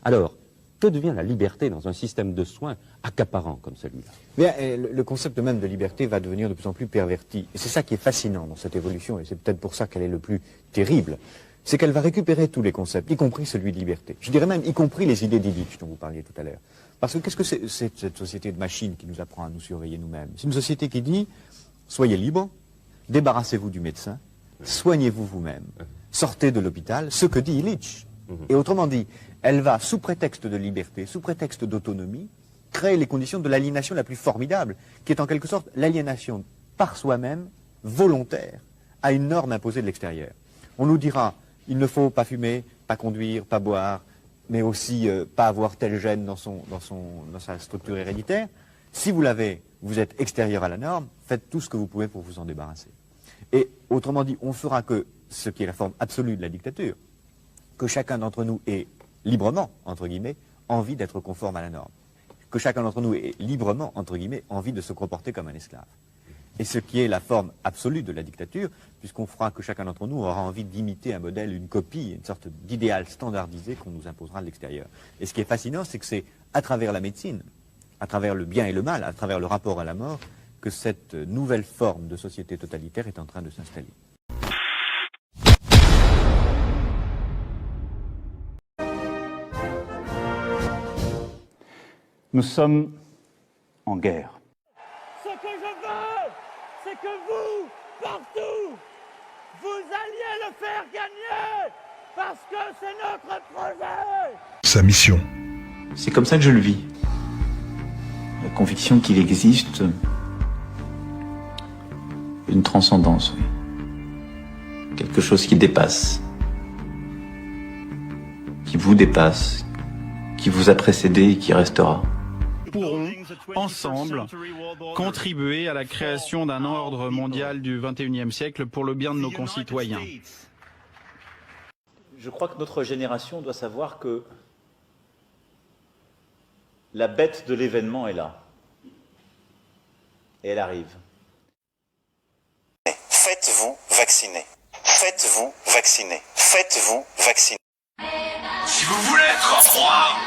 Alors, que devient la liberté dans un système de soins accaparant comme celui-là? Bien, le concept même de liberté va devenir de plus en plus perverti. Et c'est ça qui est fascinant dans cette évolution, et c'est peut-être pour ça qu'elle est le plus terrible. C'est qu'elle va récupérer tous les concepts, y compris celui de liberté. Je dirais même y compris les idées d'Illich dont vous parliez tout à l'heure. Parce que qu'est-ce que c'est cette société de machines qui nous apprend à nous surveiller nous-mêmes? C'est une société qui dit, soyez libre, débarrassez-vous du médecin, soignez-vous vous-même, sortez de l'hôpital, ce que dit Illich. Et autrement dit, elle va, sous prétexte de liberté, sous prétexte d'autonomie, créer les conditions de l'aliénation la plus formidable, qui est en quelque sorte l'aliénation par soi-même, volontaire, à une norme imposée de l'extérieur. On nous dira, il ne faut pas fumer, pas conduire, pas boire, mais aussi pas avoir tel gène dans sa structure héréditaire. Si vous l'avez, vous êtes extérieur à la norme, faites tout ce que vous pouvez pour vous en débarrasser. Et autrement dit, on fera que ce qui est la forme absolue de la dictature, que chacun d'entre nous ait librement, entre guillemets, envie d'être conforme à la norme. Que chacun d'entre nous ait librement, entre guillemets, envie de se comporter comme un esclave. Et ce qui est la forme absolue de la dictature, puisqu'on fera que chacun d'entre nous aura envie d'imiter un modèle, une copie, une sorte d'idéal standardisé qu'on nous imposera de l'extérieur. Et ce qui est fascinant, c'est que c'est à travers la médecine, à travers le bien et le mal, à travers le rapport à la mort, que cette nouvelle forme de société totalitaire est en train de s'installer. Nous sommes en guerre. Ce que je veux, c'est que vous, partout, vous alliez le faire gagner, parce que c'est notre projet. Sa mission. C'est comme ça que je le vis. La conviction qu'il existe une transcendance, oui. Quelque chose qui dépasse, qui vous dépasse, qui vous a précédé et qui restera. Pourront, ensemble, contribuer à la création d'un ordre mondial du XXIe siècle pour le bien de nos concitoyens. Je crois que notre génération doit savoir que la bête de l'événement est là. Et elle arrive. Faites-vous vacciner. Faites-vous vacciner. Faites-vous vacciner. Si vous voulez être roi,